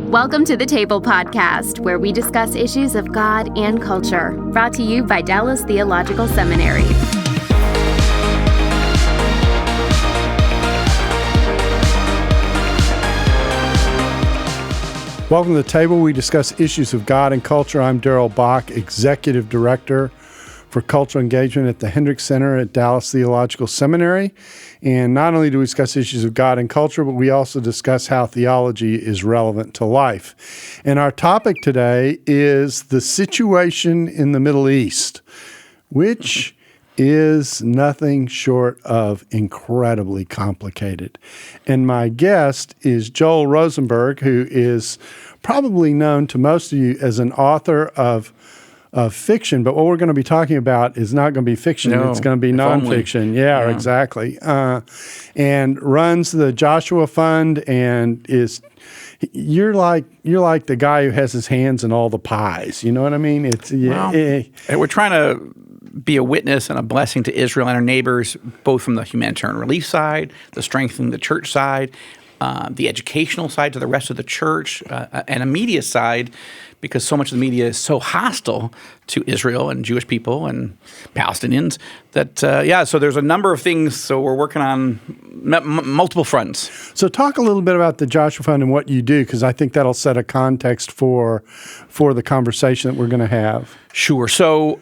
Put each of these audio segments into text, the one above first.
Welcome to the Table Podcast, where we discuss issues of God and culture, brought to you by Dallas Theological Seminary. Welcome to the Table. We discuss issues of God and culture. I'm Darrell, Bock, Executive Director for Cultural Engagement at the Hendricks Center at Dallas Theological Seminary. And not only do we discuss issues of God and culture, but we also discuss how theology is relevant to life. And our topic today is the situation in the Middle East, which is nothing short of incredibly complicated. And my guest is Joel Rosenberg, who is probably known to most of you as an author of fiction, but what we're going to be talking about is not going to be fiction. No, it's going to be nonfiction. Yeah, exactly. And runs the Joshua Fund, and you're like the guy who has his hands in all the pies. You know what I mean? And we're trying to be a witness and a blessing to Israel and our neighbors, both from the humanitarian relief side, the strengthening the church side, the educational side to the rest of the church, and a media side, because so much of the media is so hostile to Israel and Jewish people and Palestinians that, so there's a number of things. So we're working on multiple fronts. So talk a little bit about the Joshua Fund and what you do, because I think that'll set a context for the conversation that we're going to have. Sure. So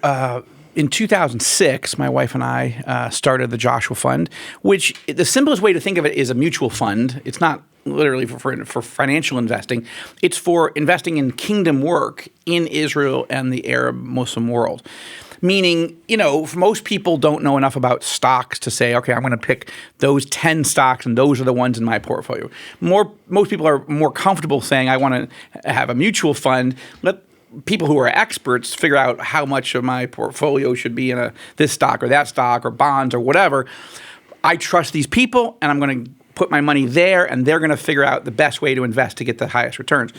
in 2006, my wife and I started the Joshua Fund, which the simplest way to think of it is a mutual fund. It's not literally for financial investing. It's for investing in kingdom work in Israel and the Arab Muslim world. Meaning, most people don't know enough about stocks to say, okay, I'm going to pick those 10 stocks and those are the ones in my portfolio. Most people are more comfortable saying, I want to have a mutual fund. Let people who are experts figure out how much of my portfolio should be in this stock or that stock or bonds or whatever. I trust these people, and I'm going to put my money there, and they're going to figure out the best way to invest to get the highest returns.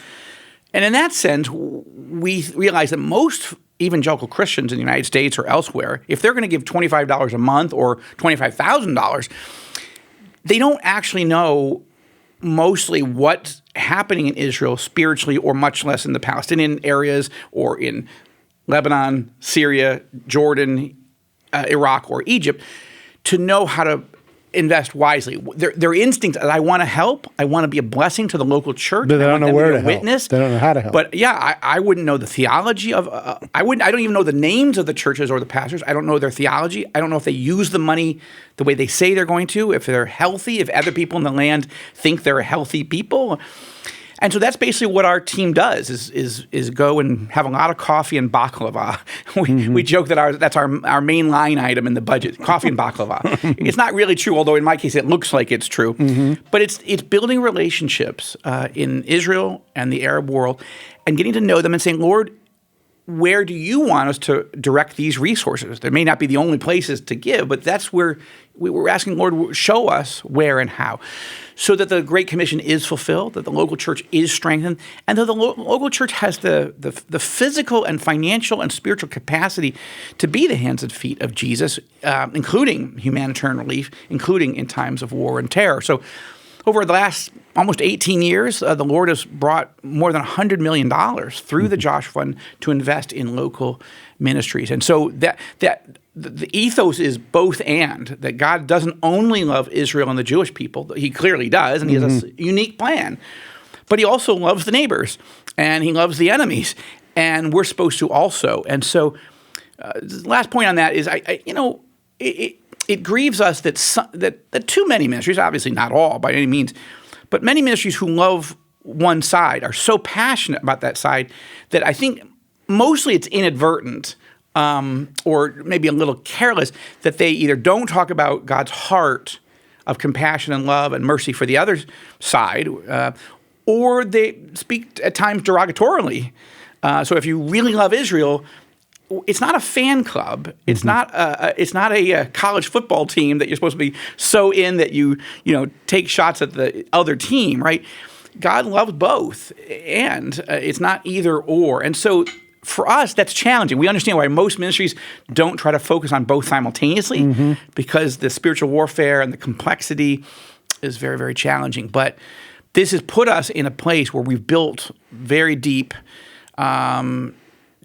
And in that sense, we realize that most evangelical Christians in the United States or elsewhere, if they're going to give $25 a month or $25,000, they don't actually know mostly what's happening in Israel spiritually, or much less in the Palestinian areas or in Lebanon, Syria, Jordan, Iraq, or Egypt, to know how to invest wisely. Their instinct is, I want to help. I want to be a blessing to the local church. But they don't know where to witness. Help. They don't know how to help. But I wouldn't know the theology of. I don't even know the names of the churches or the pastors. I don't know their theology. I don't know if they use the money the way they say they're going to. If they're healthy. If other people in the land think they're healthy people. And so that's basically what our team does: is go and have a lot of coffee and baklava. We joke that that's our main line item in the budget: coffee and baklava. It's not really true, although in my case it looks like it's true. But it's building relationships in Israel and the Arab world, and getting to know them and saying, Lord, where do you want us to direct these resources? There may not be the only places to give, but that's where we were asking, Lord, show us where and how, so that the Great Commission is fulfilled, that the local church is strengthened, and that the local church has the physical and financial and spiritual capacity to be the hands and feet of Jesus, including humanitarian relief, including in times of war and terror. So over the last almost 18 years, the Lord has brought more than $100 million through the Joshua Fund to invest in local ministries. And so that the ethos is both and, that God doesn't only love Israel and the Jewish people. He clearly does, and he has a unique plan. But he also loves the neighbors, and he loves the enemies, and we're supposed to also. And so the last point on that is, it grieves us that too many ministries, obviously not all by any means, but many ministries who love one side are so passionate about that side that I think mostly it's inadvertent, or maybe a little careless, that they either don't talk about God's heart of compassion and love and mercy for the other side, or they speak at times derogatorily. So if you really love Israel, it's not a fan club. It's not a college football team that you're supposed to be so in that you take shots at the other team, right? God loves both, and it's not either or. And so for us, that's challenging. We understand why most ministries don't try to focus on both simultaneously, because the spiritual warfare and the complexity is very, very challenging. But this has put us in a place where we've built very deep,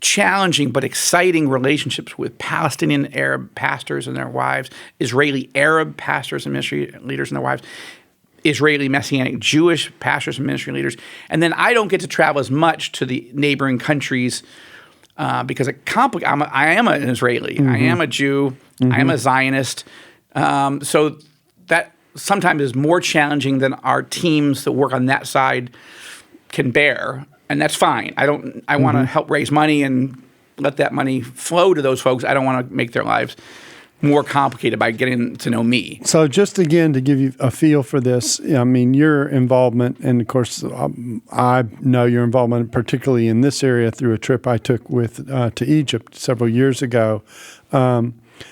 challenging but exciting relationships with Palestinian Arab pastors and their wives, Israeli Arab pastors and ministry leaders and their wives, Israeli Messianic Jewish pastors and ministry leaders. And then I don't get to travel as much to the neighboring countries because I am an Israeli. I am a Jew. I am a Zionist. So that sometimes is more challenging than our teams that work on that side can bear. And that's fine. I want to help raise money and let that money flow to those folks. I don't want to make their lives more complicated by getting to know me. So just again, to give you a feel for this, I mean, your involvement, and of course, I know your involvement particularly in this area through a trip I took to Egypt several years ago.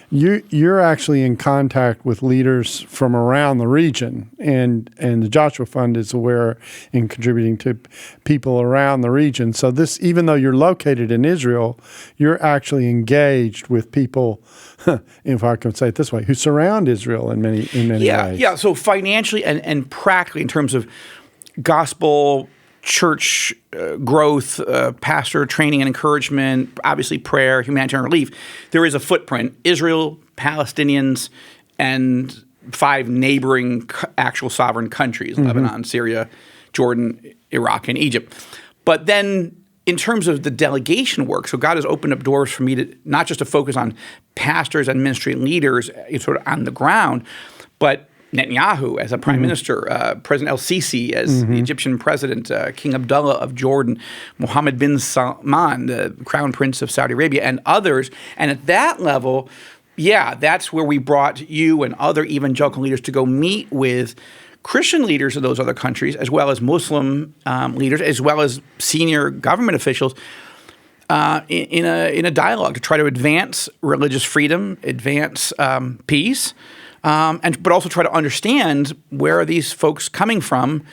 You're actually in contact with leaders from around the region, and the Joshua Fund is aware and contributing to people around the region. So this, even though you're located in Israel, you're actually engaged with people, if I can say it this way, who surround Israel in many ways. Yeah. So financially and practically, in terms of gospel, church growth, pastor training and encouragement, obviously prayer, humanitarian relief, there is a footprint. Israel, Palestinians, and 5 neighboring actual sovereign countries, Lebanon, Syria, Jordan, Iraq, and Egypt. But then in terms of the delegation work, so God has opened up doors for me to not just to focus on pastors and ministry leaders sort of on the ground, but Netanyahu as a prime minister, President El-Sisi as the Egyptian president, King Abdullah of Jordan, Mohammed bin Salman, the crown prince of Saudi Arabia, and others. And at that level, that's where we brought you and other evangelical leaders to go meet with Christian leaders of those other countries, as well as Muslim leaders, as well as senior government officials, in a dialogue to try to advance religious freedom, advance peace, but also try to understand where are these folks coming from,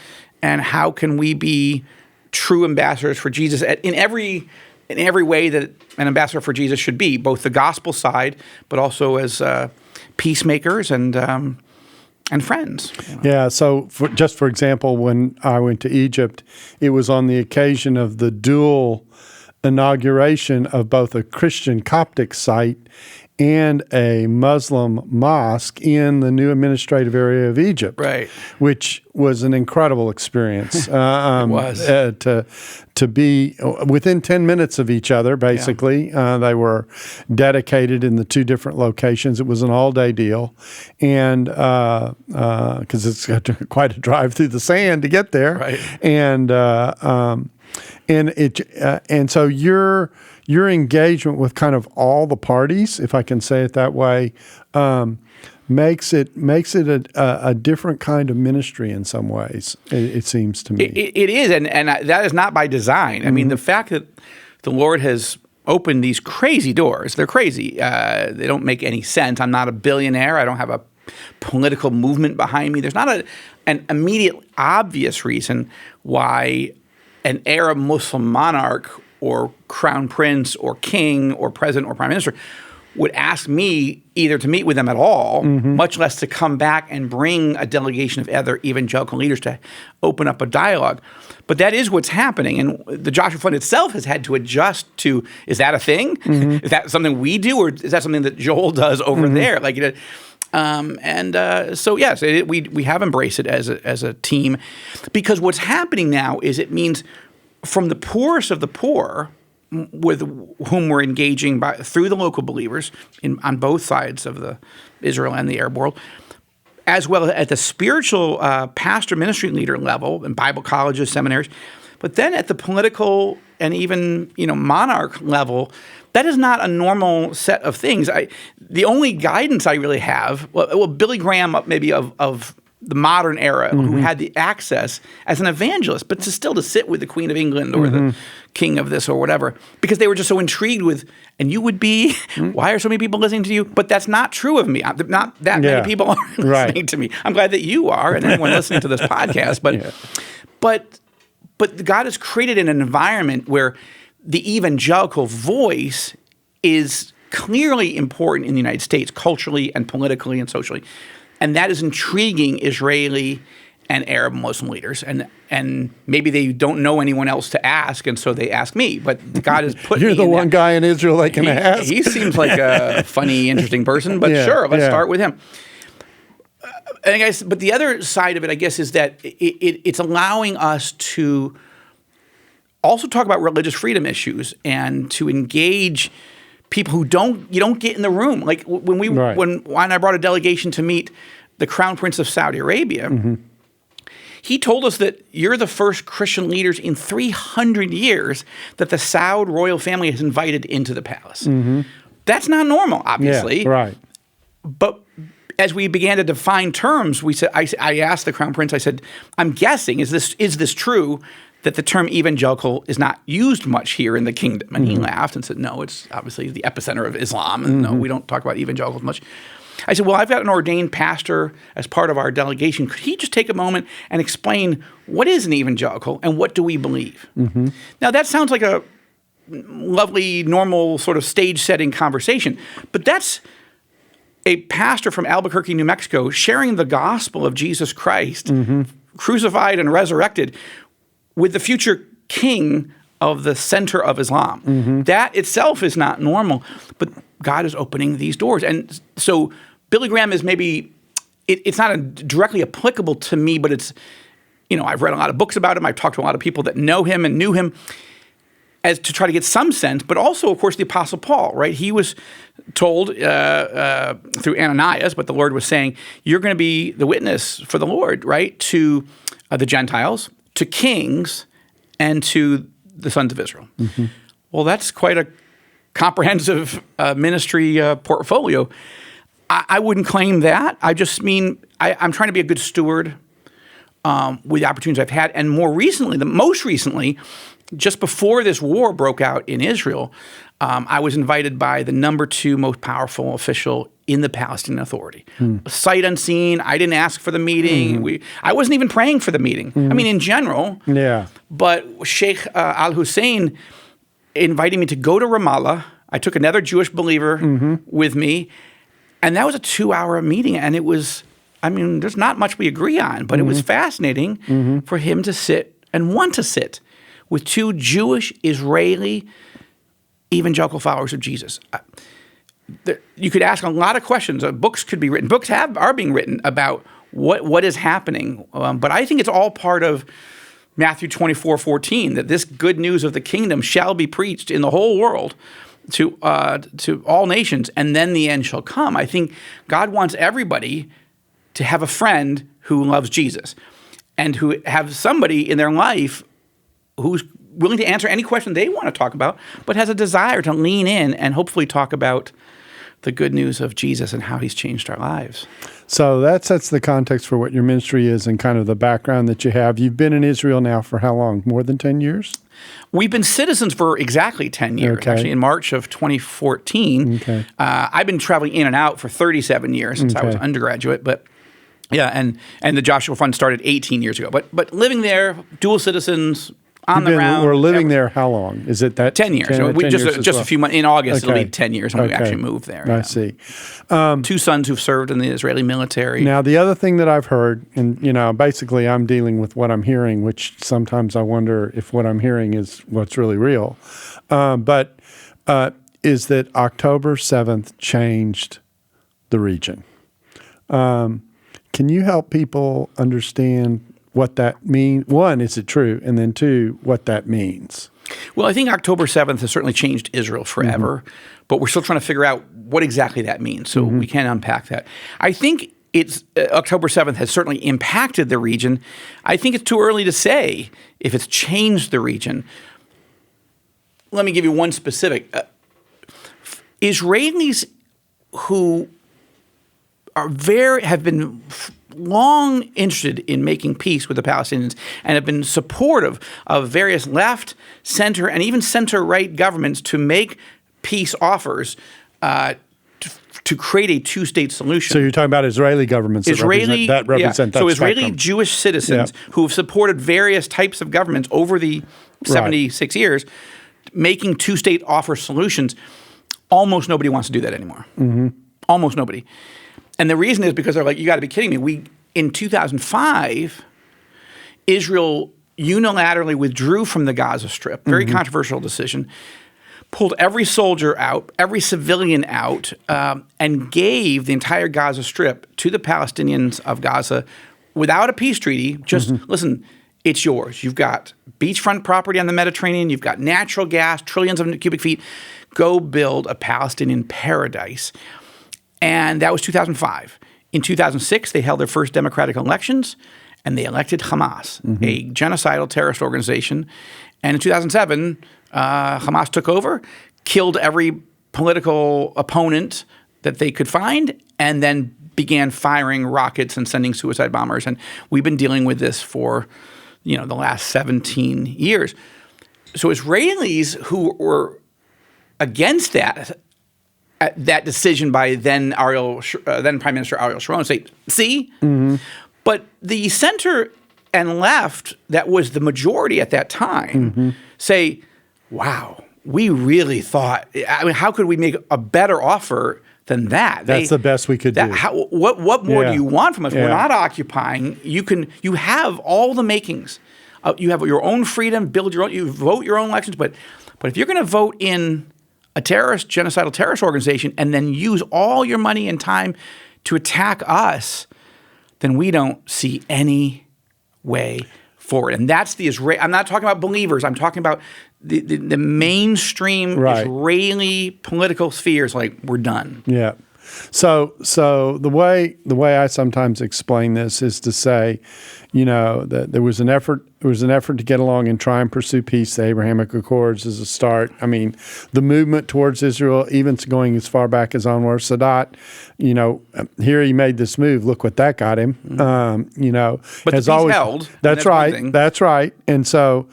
and how can we be true ambassadors for Jesus in every way that an ambassador for Jesus should be, both the gospel side, but also as peacemakers and friends. Yeah. So, for example, when I went to Egypt, it was on the occasion of the dual inauguration of both a Christian Coptic site and a Muslim mosque in the new administrative area of Egypt, right? Which was an incredible experience. It was to be within 10 minutes of each other. Basically, they were dedicated in the 2 different locations. It was an all-day deal, and because it's quite a drive through the sand to get there, right? And so your engagement with kind of all the parties, if I can say it that way, makes it a different kind of ministry in some ways. It seems to me it is, and that is not by design. I mean, the fact that the Lord has opened these crazy doors—they're crazy. They don't make any sense. I'm not a billionaire. I don't have a political movement behind me. There's not an immediate, obvious reason why an Arab Muslim monarch or crown prince or king or president or prime minister would ask me either to meet with them at all, much less to come back and bring a delegation of other evangelical leaders to open up a dialogue. But that is what's happening. And the Joshua Fund itself has had to adjust to, is that a thing? Is that something we do, or is that something that Joel does over there? So yes, we have embraced it as a team, because what's happening now is it means from the poorest of the poor, with whom we're engaging through the local believers on both sides of the Israel and the Arab world, as well as at the spiritual pastor ministry leader level in Bible colleges, seminaries, but then at the political and even monarch level, that is not a normal set of things. The only guidance I really have, Billy Graham maybe of the modern era, who had the access as an evangelist, but to sit with the Queen of England or the King of this or whatever, because they were just so intrigued with, and you would be, why are so many people listening to you? But that's not true of me. Not that many people are listening to me. I'm glad that you are, and anyone listening to this podcast. But God has created an environment where the evangelical voice is clearly important in the United States, culturally and politically and socially. And that is intriguing Israeli and Arab Muslim leaders, and maybe they don't know anyone else to ask, and so they ask me. But God has put You're me the in one that. guy in Israel they can ask. He seems like a funny, interesting person, but Yeah, sure, let's yeah. start with him. And I guess, but the other side of it, I guess, is that it's allowing us to also talk about religious freedom issues and to engage people who you don't get in the room. Like when I brought a delegation to meet the Crown Prince of Saudi Arabia, he told us that you're the first Christian leaders in 300 years that the Saud royal family has invited into the palace. That's not normal, obviously. Yeah, right. But as we began to define terms, I asked the Crown Prince, I said, I'm guessing, is this true that the term evangelical is not used much here in the kingdom? And he laughed and said, no, it's obviously the epicenter of Islam. And no, we don't talk about evangelicals much. I said, well, I've got an ordained pastor as part of our delegation. Could he just take a moment and explain what is an evangelical and what do we believe? Now, that sounds like a lovely, normal sort of stage-setting conversation, but that's a pastor from Albuquerque, New Mexico, sharing the gospel of Jesus Christ, crucified and resurrected, with the future king of the center of Islam. That itself is not normal, but God is opening these doors. And so Billy Graham is maybe, it's not directly applicable to me, but it's, I've read a lot of books about him. I've talked to a lot of people that know him and knew him as to try to get some sense, but also, of course, the Apostle Paul, right? He was told through Ananias, but the Lord was saying, you're going to be the witness for the Lord, right? To the Gentiles, to kings, and to the sons of Israel. Well, that's quite a comprehensive ministry portfolio. I wouldn't claim that. I just mean I'm trying to be a good steward with the opportunities I've had. And most recently, just before this war broke out in Israel, I was invited by the number 2 most powerful official in the Palestinian Authority. Sight unseen. I didn't ask for the meeting. I wasn't even praying for the meeting. I mean, in general. Yeah. But Sheikh Al-Hussein invited me to go to Ramallah. I took another Jewish believer with me. And that was a 2-hour meeting. And it was, there's not much we agree on, but it was fascinating for him to sit and want to sit with 2 Jewish, Israeli, evangelical followers of Jesus. You could ask a lot of questions. Books could be written. Books are being written about what is happening. But I think it's all part of Matthew 24:14, that this good news of the kingdom shall be preached in the whole world to all nations, and then the end shall come. I think God wants everybody to have a friend who loves Jesus and who have somebody in their life who's willing to answer any question they want to talk about, but has a desire to lean in and hopefully talk about the good news of Jesus and how he's changed our lives. So that sets the context for what your ministry is and kind of the background that you have. You've been in Israel now for how long? More than 10 years? We've been citizens for exactly 10 years, actually, in March of 2014. Okay. I've been traveling in and out for 37 years since I was undergraduate, but yeah, and the Joshua Fund started 18 years ago. But living there, dual citizens, on the ground. We're living there how long? Is it that 10 years? 10 We just well? a few months. In August, it'll be 10 years when we actually move there. I see. 2 sons who've served in the Israeli military. Now, the other thing that I've heard, and basically I'm dealing with what I'm hearing, which sometimes I wonder if what I'm hearing is what's really real, but is that October 7th changed the region. Can you help people understand what that means? 1, is it true? And then 2, what that means? Well, I think October 7th has certainly changed Israel forever, but we're still trying to figure out what exactly that means. So we can unpack that. I think it's October 7th has certainly impacted the region. I think it's too early to say if it's changed the region. Let me give you one specific. Israelis who have been long interested in making peace with the Palestinians and have been supportive of various left, center, and even center-right governments to make peace offers to create a 2-state solution. So you're talking about Israeli governments that represent that So Israeli spectrum. Jewish citizens who have supported various types of governments over the 76 years, making 2-state offer solutions. Almost nobody wants to do that anymore. Almost nobody. And the reason is because they're like, you got to be kidding me. In 2005, Israel unilaterally withdrew from the Gaza Strip, very controversial decision, pulled every soldier out, every civilian out, and gave the entire Gaza Strip to the Palestinians of Gaza without a peace treaty. Just listen, it's yours. You've got beachfront property on the Mediterranean. You've got natural gas, trillions of cubic feet. Go build a Palestinian paradise. And that was 2005. In 2006, they held their first democratic elections, and they elected Hamas, a genocidal terrorist organization. And in 2007, Hamas took over, killed every political opponent that they could find, and then began firing rockets and sending suicide bombers. And we've been dealing with this for, the last 17 years. So Israelis who were against that decision by then Prime Minister Ariel Sharon say, see? But the center and left, that was the majority at that time, say, wow, we really thought, how could we make a better offer than that? That's the best we could do. What more do you want from us? We're not occupying. You have all the makings. You have your own freedom, you vote your own elections, but if you're going to vote in a genocidal terrorist organization and then use all your money and time to attack us, then we don't see any way forward. And that's the Israeli. I'm not talking about believers. I'm talking about the mainstream Israeli political spheres. Like, we're done. Yeah. So the way I sometimes explain this is to say, that there was an effort to get along and try and pursue peace. The Abrahamic Accords is a start. I mean, the movement towards Israel, even going as far back as Anwar Sadat, here he made this move. Look what that got him. But has always held. That's right. That's right. And so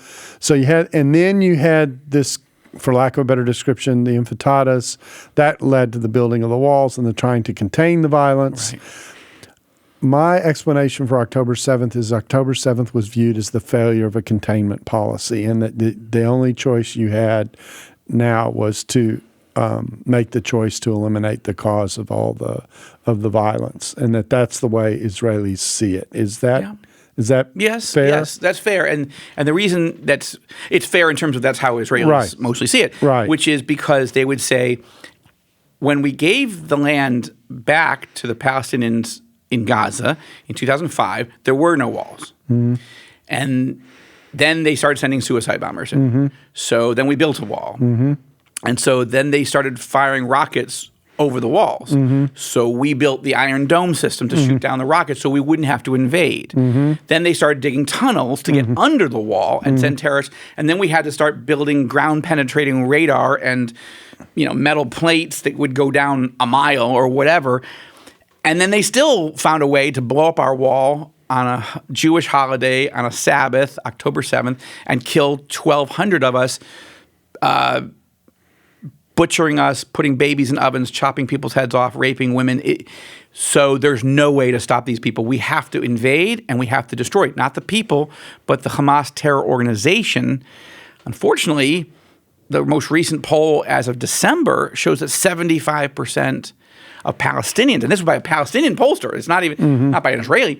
you had this, for lack of a better description, the intifada's that led to the building of the walls and the trying to contain the violence. Right. My explanation for October 7th is October 7th was viewed as the failure of a containment policy, and that the only choice you had now was to make the choice to eliminate the cause of all the violence, and that's the way Israelis see it. Is that yes, fair? Yes, that's fair. And the reason it's fair in terms of that's how Israelis mostly see it, which is because they would say, when we gave the land back to the Palestinians in Gaza in 2005, there were no walls. And then they started sending suicide bombers in. So then we built a wall. And so then they started firing rockets over the walls. So we built the Iron Dome system to shoot down the rockets so we wouldn't have to invade. Then they started digging tunnels to get under the wall and send terrorists. And then we had to start building ground-penetrating radar and metal plates that would go down a mile or whatever. And then they still found a way to blow up our wall on a Jewish holiday, on a Sabbath, October 7th, and kill 1,200 of us, butchering us, putting babies in ovens, chopping people's heads off, raping women. So there's no way to stop these people. We have to invade and we have to destroy, not the people, but the Hamas terror organization. Unfortunately, the most recent poll as of December shows that 75% of Palestinians, and this was by a Palestinian pollster, it's not even not by an Israeli,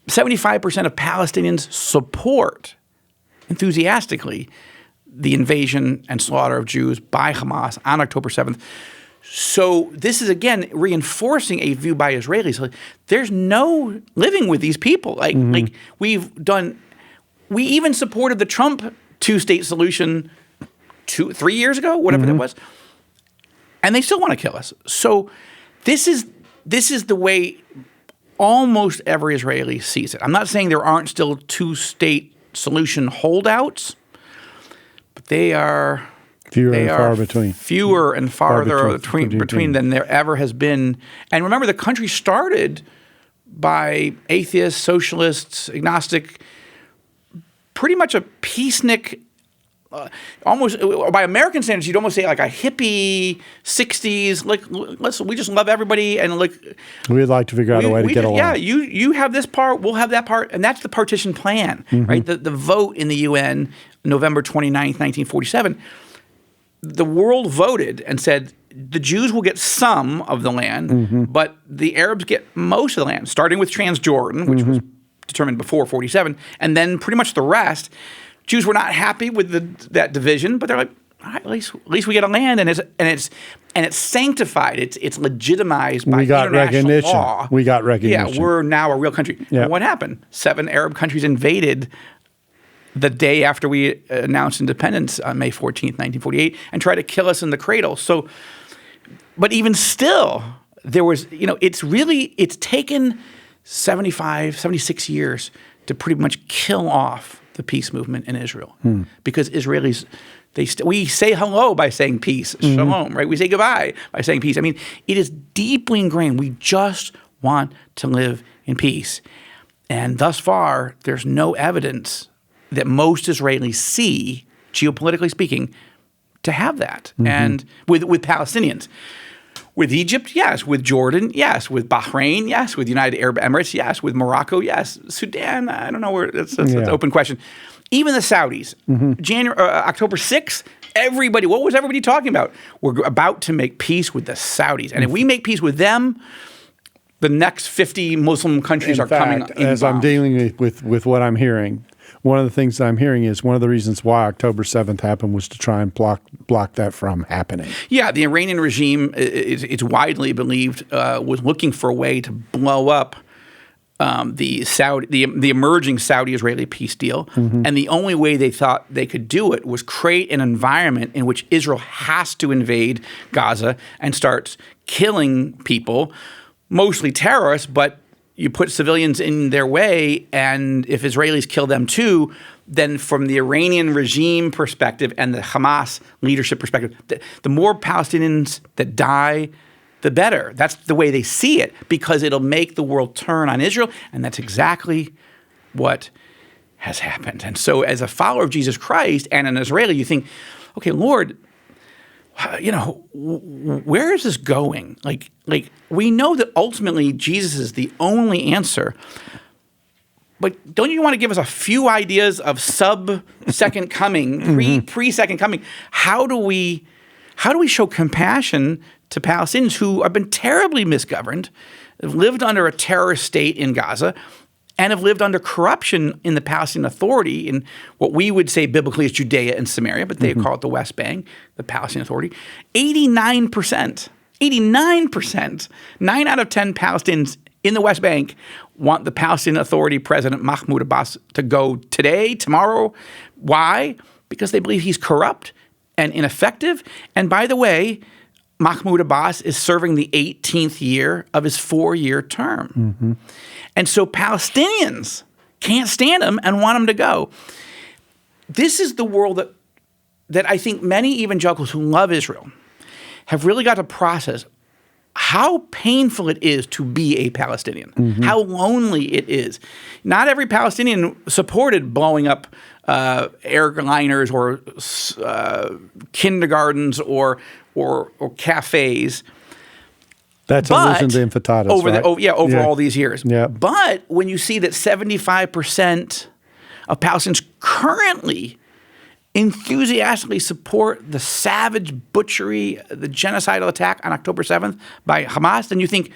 75% of Palestinians support enthusiastically the invasion and slaughter of Jews by Hamas on October 7th. So this is, again, reinforcing a view by Israelis. Like, there's no living with these people. Like we even supported the Trump two-state solution 3 years ago, whatever that was. And they still want to kill us. So this is the way almost every Israeli sees it. I'm not saying there aren't still two-state solution holdouts, but they are fewer and farther between than there ever has been. And remember, the country started by atheists, socialists, agnostic, pretty much a peacenik. Almost by American standards, you'd almost say like a hippie 60s. Like, we just love everybody, and we'd like to figure out a way to get along. Yeah, you have this part, we'll have that part, and that's the partition plan, right? The vote in the UN, November 29th, 1947. The world voted and said the Jews will get some of the land, but the Arabs get most of the land, starting with Transjordan, which was determined before 47, and then pretty much the rest. Jews were not happy with that division, but they're like, all right, at least we get a land, and it's sanctified. It's legitimized by international law. We got recognition. Yeah, we're now a real country. Yeah. And what happened? 7 Arab countries invaded the day after we announced independence on May 14th, 1948, and tried to kill us in the cradle. So, but even still, there was, it's taken 76 years to pretty much kill off the peace movement in Israel, because Israelis, we say hello by saying peace, shalom, right? We say goodbye by saying peace. I mean, it is deeply ingrained. We just want to live in peace. And thus far, there's no evidence that most Israelis see, geopolitically speaking, to have that. And with Palestinians. With Egypt, yes. With Jordan, yes. With Bahrain, yes. With United Arab Emirates, yes. With Morocco, yes. Sudan, I don't know where. That's an open question. Even the Saudis, October 6th, what was everybody talking about? We're about to make peace with the Saudis. And if we make peace with them, the next 50 Muslim countries are coming in. As I'm dealing with what I'm hearing, one of the things that I'm hearing is one of the reasons why October 7th happened was to try and block that from happening. Yeah, the Iranian regime, it's widely believed, was looking for a way to blow up the emerging Saudi-Israeli peace deal. And the only way they thought they could do it was create an environment in which Israel has to invade Gaza and starts killing people, mostly terrorists, but you put civilians in their way, and if Israelis kill them too, then from the Iranian regime perspective and the Hamas leadership perspective, the more Palestinians that die, the better. That's the way they see it, because it'll make the world turn on Israel, and that's exactly what has happened. And so as a follower of Jesus Christ and an Israeli, you think, okay, Lord, where is this going? Like we know that ultimately Jesus is the only answer, but don't you want to give us a few ideas of sub-second coming, pre-second coming? How do we show compassion to Palestinians who have been terribly misgoverned, have lived under a terrorist state in Gaza, and have lived under corruption in the Palestinian Authority in what we would say biblically is Judea and Samaria, but they call it the West Bank, the Palestinian Authority. 89%, 9 out of 10 Palestinians in the West Bank want the Palestinian Authority President Mahmoud Abbas to go today, tomorrow. Why? Because they believe he's corrupt and ineffective. And by the way, Mahmoud Abbas is serving the 18th year of his 4-year term. And so Palestinians can't stand him and want him to go. This is the world that I think many evangelicals who love Israel have really got to process how painful it is to be a Palestinian, how lonely it is. Not every Palestinian supported blowing up airliners or kindergartens or cafes. That's allusion to Infatadas, over all these years. Yeah. But when you see that 75% of Palestinians currently enthusiastically support the savage butchery, the genocidal attack on October 7th by Hamas, then you think,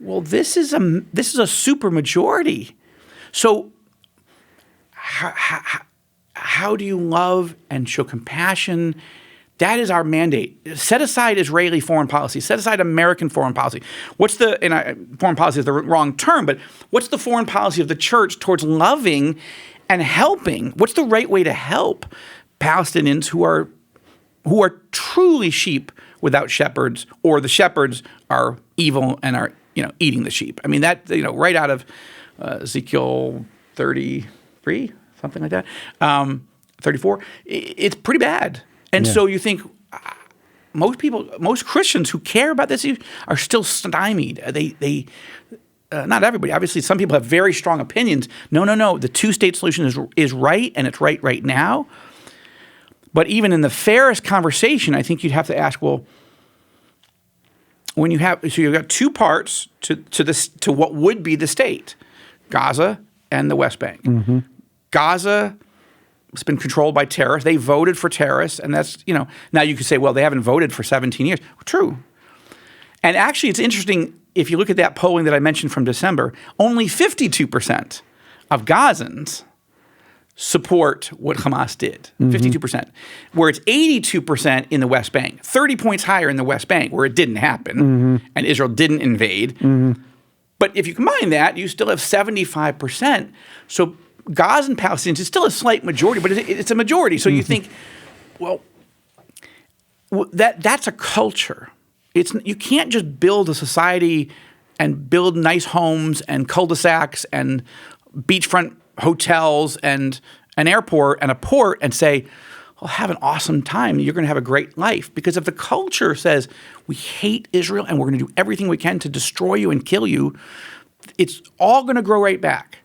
well, this is a super majority. So how do you love and show compassion? That is our mandate. Set aside Israeli foreign policy. Set aside American foreign policy. Foreign policy is the wrong term, but what's the foreign policy of the church towards loving and helping? What's the right way to help Palestinians who are truly sheep without shepherds, or the shepherds are evil and are eating the sheep? I mean, that right out of Ezekiel 33, something like that, 34. It's pretty bad. And so you think most Christians who care about this are still stymied. They not everybody. Obviously, some people have very strong opinions. No. The two-state solution is right, and it's right now. But even in the fairest conversation, I think you'd have to ask, well, when you've got two parts to what would be the state, Gaza and the West Bank. Gaza has been controlled by terrorists. They voted for terrorists, and that's, now you could say, well, they haven't voted for 17 years. True. And actually, it's interesting, if you look at that polling that I mentioned from December, only 52% of Gazans support what Hamas did, 52%, where it's 82% in the West Bank, 30 points higher in the West Bank, where it didn't happen, and Israel didn't invade. But if you combine that, you still have 75%. So Gazan Palestinians is still a slight majority, but it's a majority. So you think, well, that's a culture. You can't just build a society and build nice homes and cul-de-sacs and beachfront hotels and an airport and a port and say, well, have an awesome time. You're going to have a great life. Because if the culture says we hate Israel and we're going to do everything we can to destroy you and kill you, it's all going to grow right back.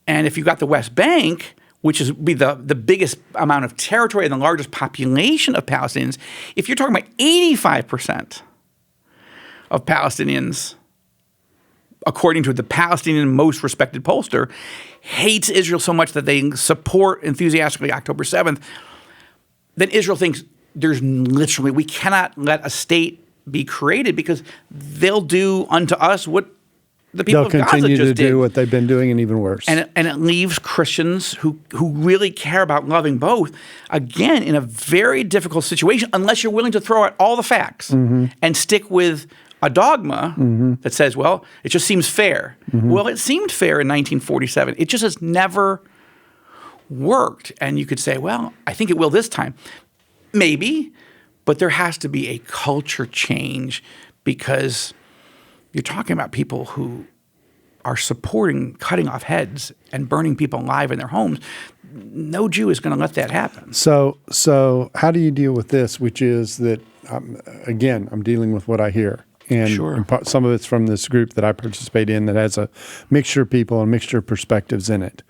And if you've got the West Bank, which is be the biggest amount of territory and the largest population of Palestinians, if you're talking about 85% of Palestinians, according to the Palestinian most respected pollster, hates Israel so much that they support enthusiastically October 7th, then Israel thinks we cannot let a state be created because they'll do unto us what the people of Gaza just did. They'll continue to do what they've been doing and even worse. And it leaves Christians who really care about loving both, again, in a very difficult situation unless you're willing to throw out all the facts and stick with a dogma that says, well, it just seems fair. Well, it seemed fair in 1947. It just has never worked. And you could say, well, I think it will this time. Maybe, but there has to be a culture change because you're talking about people who are supporting cutting off heads and burning people alive in their homes. No Jew is going to let that happen. So how do you deal with this, which is that, again, I'm dealing with what I hear. And some of it's from this group that I participate in that has a mixture of people and a mixture of perspectives in it.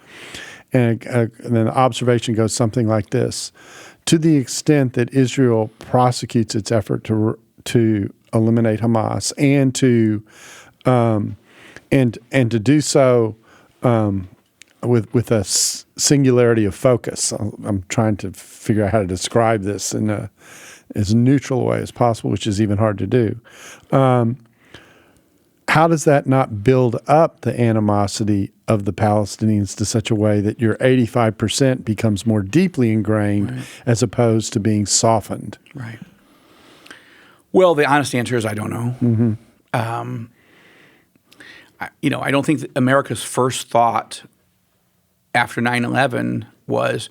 And then the observation goes something like this. To the extent that Israel prosecutes its effort to eliminate Hamas and to do so with a singularity of focus. I'm trying to figure out how to describe this in as neutral a way as possible, which is even hard to do. How does that not build up the animosity of the Palestinians to such a way that your 85% becomes more deeply ingrained as opposed to being softened? Right. Well, the honest answer is I don't know. I don't think that America's first thought after 9/11 was,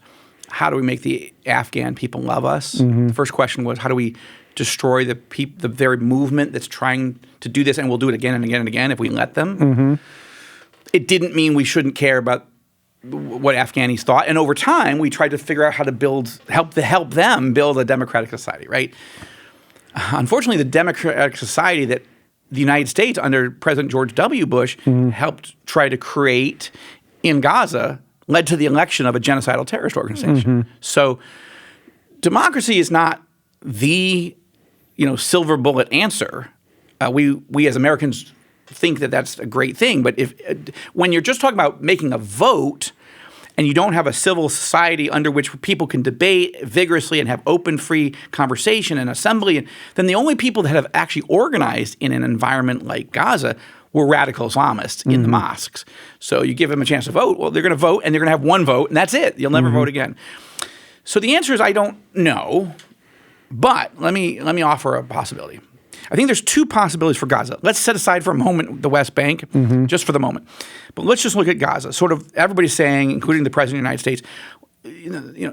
how do we make the Afghan people love us? The first question was, how do we destroy the very movement that's trying to do this, and we'll do it again and again and again if we let them? It didn't mean we shouldn't care about what Afghanis thought. And over time, we tried to figure out how to help them build a democratic society, right? Unfortunately, the democratic society that the United States under President George W. Bush helped try to create in Gaza led to the election of a genocidal terrorist organization. So democracy is not the silver bullet answer. We as Americans think that that's a great thing. But when you're just talking about making a vote and you don't have a civil society under which people can debate vigorously and have open, free conversation and assembly, then the only people that have actually organized in an environment like Gaza were radical Islamists in the mosques. So you give them a chance to vote. Well, they're going to vote, and they're going to have one vote, and that's it. You'll never vote again. So the answer is I don't know, but let me offer a possibility. I think there's two possibilities for Gaza. Let's set aside for a moment the West Bank, just for the moment. But let's just look at Gaza. Sort of everybody's saying, including the President of the United States,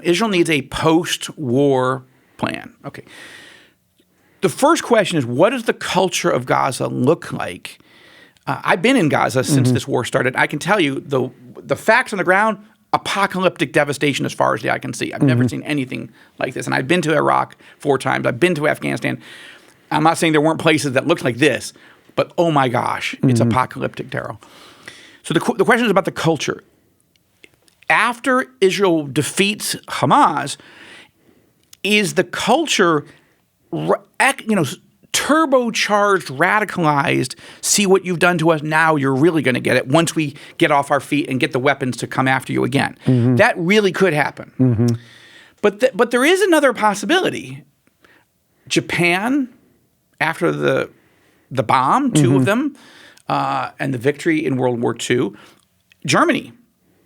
Israel needs a post-war plan. Okay. The first question is, what does the culture of Gaza look like? I've been in Gaza since this war started. I can tell you the facts on the ground, apocalyptic devastation as far as the eye can see. I've never seen anything like this. And I've been to Iraq 4 times. I've been to Afghanistan. I'm not saying there weren't places that looked like this, but oh my gosh, it's apocalyptic, Darrell. So the question is about the culture. After Israel defeats Hamas, is the culture, turbocharged, radicalized, see what you've done to us, now you're really going to get it once we get off our feet and get the weapons to come after you again. That really could happen. But there is another possibility. Japan, after the the bomb, two of them, and the victory in World War II. Germany,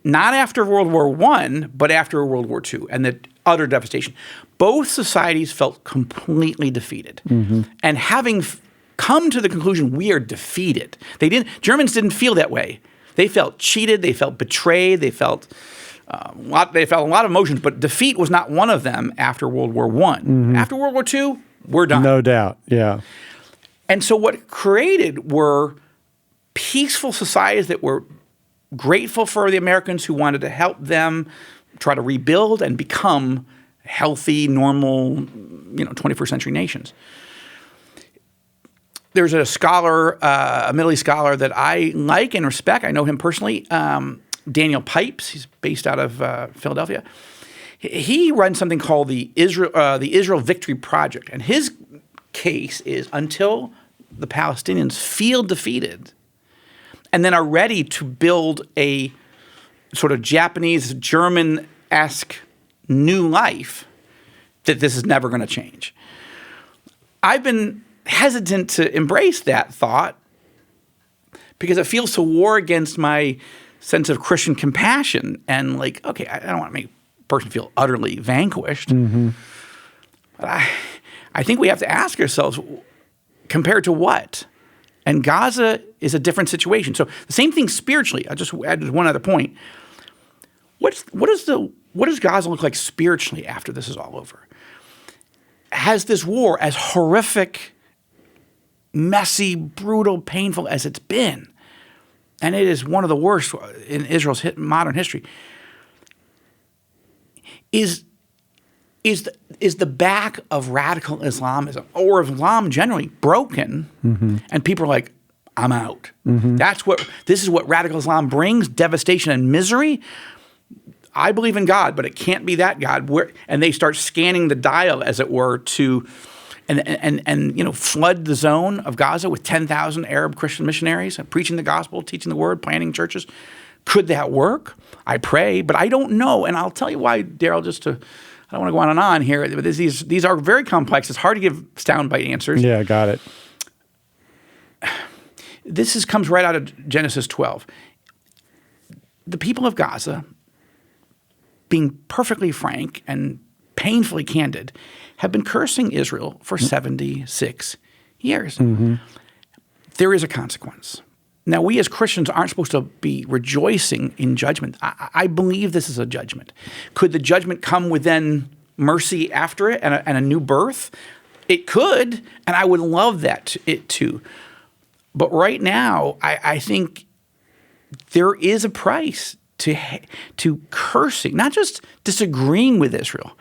not after World War I, but after World War II, and the utter devastation. Both societies felt completely defeated. And having come to the conclusion we are defeated, Germans didn't feel that way. They felt cheated, they felt betrayed, they felt a lot of emotions, but defeat was not one of them after World War I. After World War II, we're done. No doubt, yeah. And so what it created were peaceful societies that were grateful for the Americans who wanted to help them try to rebuild and become healthy, normal, 21st century nations. There's a scholar, a Middle East scholar that I like and respect. I know him personally, Daniel Pipes. He's based out of Philadelphia. He runs something called the Israel Victory Project, and his case is until the Palestinians feel defeated and then are ready to build a sort of Japanese, German-esque new life, that this is never going to change. I've been hesitant to embrace that thought because it feels to war against my sense of Christian compassion and like, okay, I don't want to make a person feel utterly vanquished. But I think we have to ask ourselves, compared to what? And Gaza is a different situation. So the same thing spiritually. I'll just add one other point. What does Gaza look like spiritually after this is all over? Has this war, as horrific, messy, brutal, painful as it's been, and it is one of the worst in Israel's modern history, is the back of radical Islamism or of Islam generally broken, and people are like, I'm out. This is what radical Islam brings, devastation and misery. I believe in God, but it can't be that God. And they start scanning the dial, as it were, to and flood the zone of Gaza with 10,000 Arab Christian missionaries and preaching the gospel, teaching the word, planting churches. Could that work? I pray, but I don't know. And I'll tell you why, Darrell, I don't want to go on and on here, but these are very complex. It's hard to give soundbite answers. Yeah, got it. This comes right out of Genesis 12. The people of Gaza, being perfectly frank and painfully candid, have been cursing Israel for 76 years. There is a consequence. Now, we as Christians aren't supposed to be rejoicing in judgment. I believe this is a judgment. Could the judgment come with then mercy after it and a new birth? It could, and I would love it too. But right now, I think there is a price to cursing, not just disagreeing with Israel.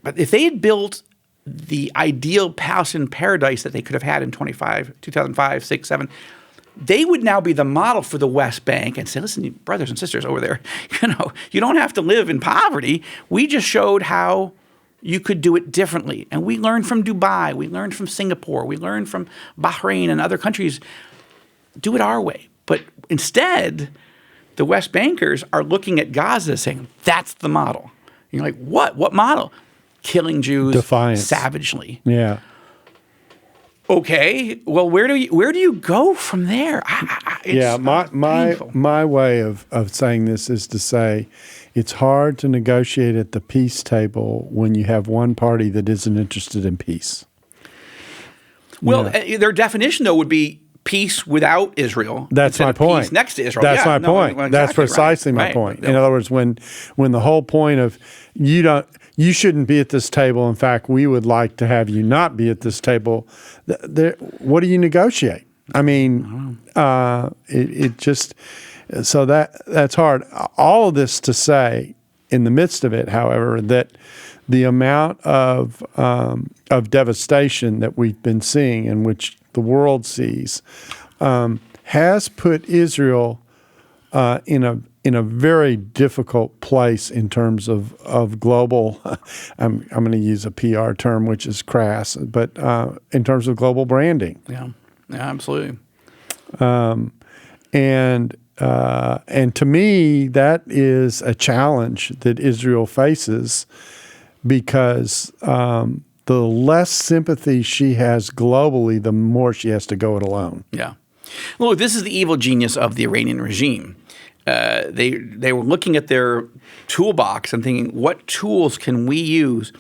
But if they had built the ideal Palestinian paradise that they could have had in 2005, 6, 7, they would now be the model for the West Bank and say, listen, brothers and sisters over there, you don't have to live in poverty. We just showed how you could do it differently. And we learned from Dubai. We learned from Singapore. We learned from Bahrain and other countries. Do it our way. But instead, the West Bankers are looking at Gaza saying, that's the model. And you're like, what? What model? Killing Jews Defiance. Savagely. Yeah. Okay. Well, where do you go from there? My way of saying this is to say it's hard to negotiate at the peace table when you have one party that isn't interested in peace. Well, their definition though would be peace without Israel. That's my point. Peace next to Israel. That's my point. Exactly That's precisely my point. In other words, when the whole point of you shouldn't be at this table. In fact, we would like to have you not be at this table. What do you negotiate? I mean, it just so that's hard. All of this to say, in the midst of it, however, that the amount of devastation that we've been seeing, and which the world sees, has put Israel in a very difficult place in terms of global. I'm going to use a PR term, which is crass, but in terms of global branding. Yeah, absolutely. And to me, that is a challenge that Israel faces because the less sympathy she has globally, the more she has to go it alone. Yeah. Look, this is the evil genius of the Iranian regime. They were looking at their toolbox and thinking, what tools can we use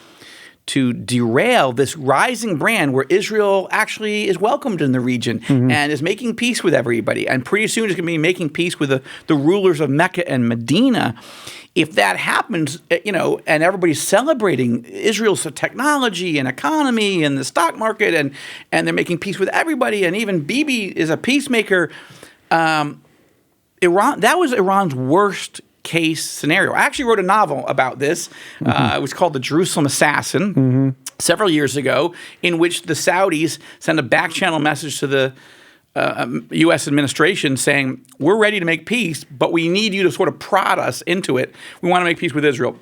to derail this rising brand where Israel actually is welcomed in the region and is making peace with everybody, and pretty soon is going to be making peace with the rulers of Mecca and Medina. If that happens, and everybody's celebrating Israel's technology and economy and the stock market, and they're making peace with everybody, and even Bibi is a peacemaker. That was Iran's worst case scenario. I actually wrote a novel about this. It was called The Jerusalem Assassin several years ago, in which the Saudis sent a back-channel message to the U.S. administration saying, we're ready to make peace, but we need you to sort of prod us into it. We want to make peace with Israel.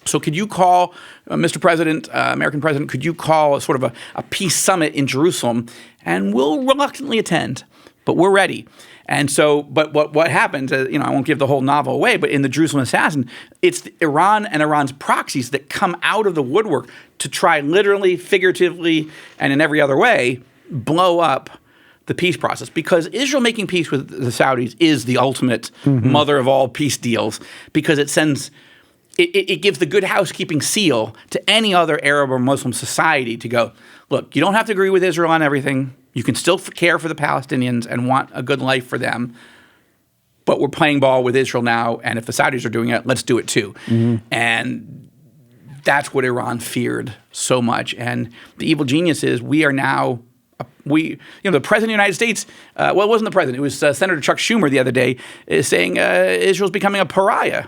So could you call, Mr. President, American President, could you call a sort of a peace summit in Jerusalem? And we'll reluctantly attend, but we're ready. And so, but what happens, I won't give the whole novel away, but in The Jerusalem Assassin, it's Iran and Iran's proxies that come out of the woodwork to try literally, figuratively, and in every other way, blow up the peace process. Because Israel making peace with the Saudis is the ultimate mother of all peace deals, because it sends... It gives the good housekeeping seal to any other Arab or Muslim society to go, look, you don't have to agree with Israel on everything. You can still care for the Palestinians and want a good life for them. But we're playing ball with Israel now, and if the Saudis are doing it, let's do it too. And that's what Iran feared so much. And the evil genius is we are now... the President of the United States, it wasn't the President, it was Senator Chuck Schumer the other day, is saying Israel's becoming a pariah.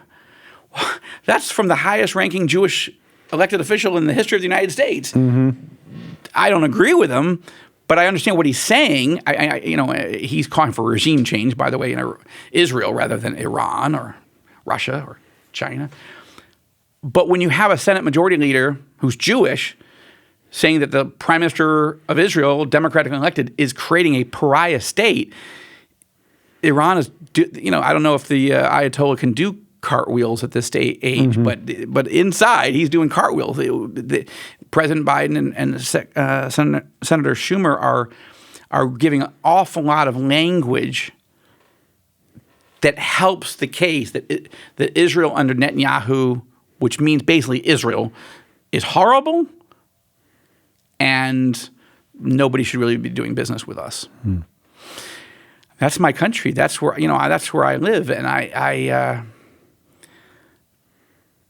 That's from the highest-ranking Jewish elected official in the history of the United States. I don't agree with him, but I understand what he's saying. He's calling for regime change, by the way, in Israel rather than Iran or Russia or China. But when you have a Senate Majority Leader who's Jewish saying that the Prime Minister of Israel, democratically elected, is creating a pariah state, Iran is, I don't know if the Ayatollah can do cartwheels at this age, but inside he's doing cartwheels. President Biden and Senator Schumer are giving an awful lot of language that helps the case that Israel under Netanyahu, which means basically Israel, is horrible, and nobody should really be doing business with us. That's my country. That's where that's where I live, and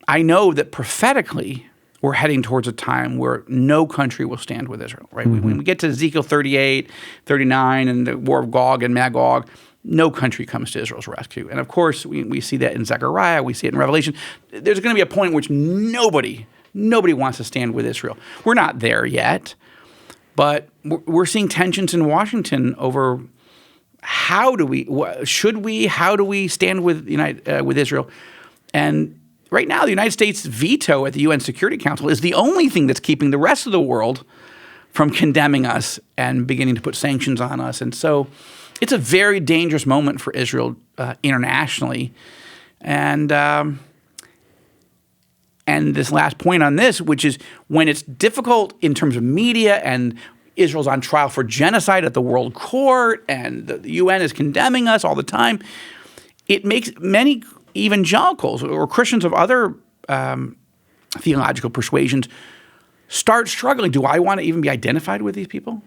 I know that prophetically we're heading towards a time where no country will stand with Israel, right? When we get to Ezekiel 38, 39, and the war of Gog and Magog, no country comes to Israel's rescue. And of course, we see that in Zechariah, we see it in Revelation. There's going to be a point in which nobody wants to stand with Israel. We're not there yet, but we're seeing tensions in Washington over how do we stand with Israel. And right now, the United States veto at the UN Security Council is the only thing that's keeping the rest of the world from condemning us and beginning to put sanctions on us. And so it's a very dangerous moment for Israel internationally. And this last point on this, which is when it's difficult in terms of media and Israel's on trial for genocide at the World Court and the UN is condemning us all the time, it makes many evangelicals or Christians of other theological persuasions start struggling. Do I want to even be identified with these people?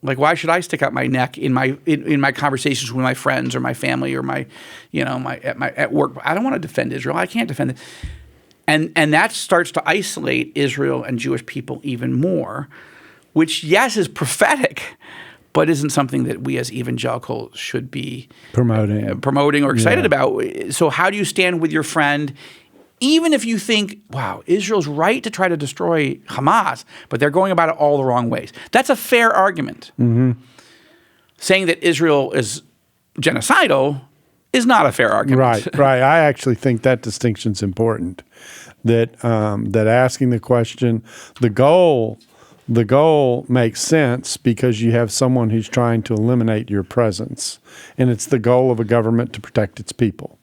Like, why should I stick out my neck in my conversations with my friends or my family or at work? I don't want to defend Israel. I can't defend it. And that starts to isolate Israel and Jewish people even more, which, yes, is prophetic, but isn't something that we as evangelicals should be promoting or excited about. So how do you stand with your friend, even if you think, wow, Israel's right to try to destroy Hamas, but they're going about it all the wrong ways? That's a fair argument. Saying that Israel is genocidal is not a fair argument. Right. I actually think that distinction's important. That asking the question, the goal makes sense because you have someone who's trying to eliminate your presence, and it's the goal of a government to protect its people.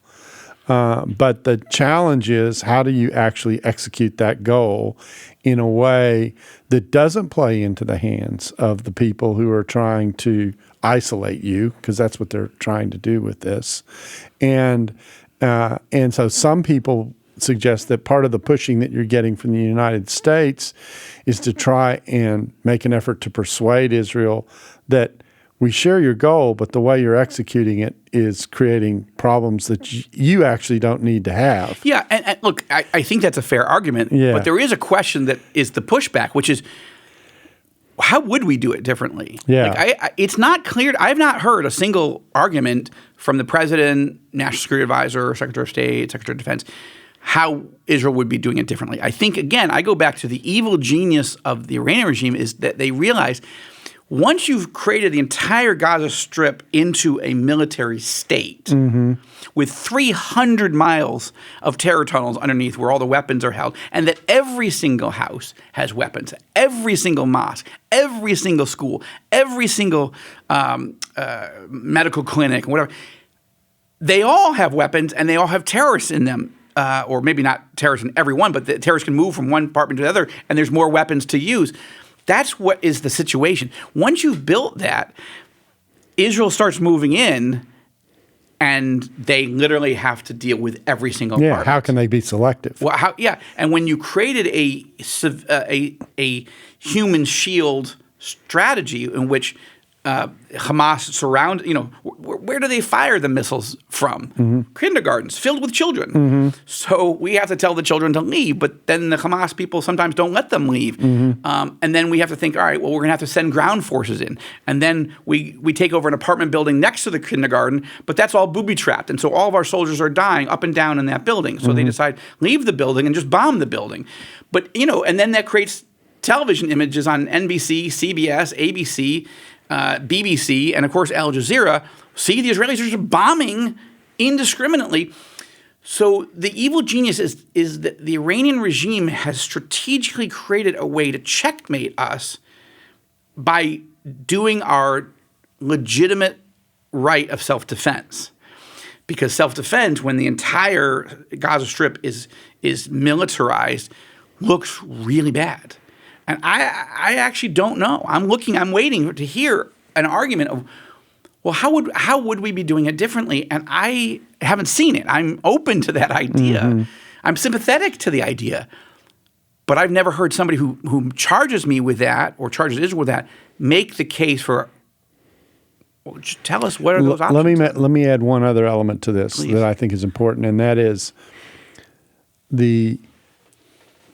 But the challenge is, how do you actually execute that goal in a way that doesn't play into the hands of the people who are trying to isolate you, because that's what they're trying to do with this. And so some people suggest that part of the pushing that you're getting from the United States is to try and make an effort to persuade Israel that we share your goal, but the way you're executing it is creating problems that you actually don't need to have. Yeah, and look, I think that's a fair argument, but there is a question that is the pushback, which is, how would we do it differently? Yeah. Like it's not clear. I've not heard a single argument from the president, national security advisor, secretary of state, secretary of defense, how Israel would be doing it differently. I think, again, I go back to the evil genius of the Iranian regime is that they realize once you've created the entire Gaza Strip into a military state with 300 miles of terror tunnels underneath where all the weapons are held, and that every single house has weapons, every single mosque, every single school, every single medical clinic, whatever, they all have weapons and they all have terrorists in them. Or maybe not terrorists in every one, but the terrorists can move from one apartment to the other, and there's more weapons to use. That's what is the situation. Once you've built that, Israel starts moving in, and they literally have to deal with every single apartment. How can they be selective? Well, and when you created a human shield strategy in which Hamas surround, where do they fire the missiles from? Kindergartens filled with children. So we have to tell the children to leave, but then the Hamas people sometimes don't let them leave. And then we have to think, all right, well, we're going to have to send ground forces in. And then we take over an apartment building next to the kindergarten, but that's all booby-trapped. And so all of our soldiers are dying up and down in that building. So they decide, leave the building and just bomb the building. But, and then that creates television images on NBC, CBS, ABC, BBC, and of course Al Jazeera. See, the Israelis are just bombing indiscriminately. So the evil genius is that the Iranian regime has strategically created a way to checkmate us by doing our legitimate right of self-defense. Because self-defense, when the entire Gaza Strip is militarized, looks really bad. And I actually don't know. I'm waiting to hear an argument of, well, how would we be doing it differently? And I haven't seen it. I'm open to that idea. I'm sympathetic to the idea. But I've never heard somebody who charges me with that or charges Israel with that make the case for, well, just tell us what are those options. Let me add one other element to this that I think is important, and that is the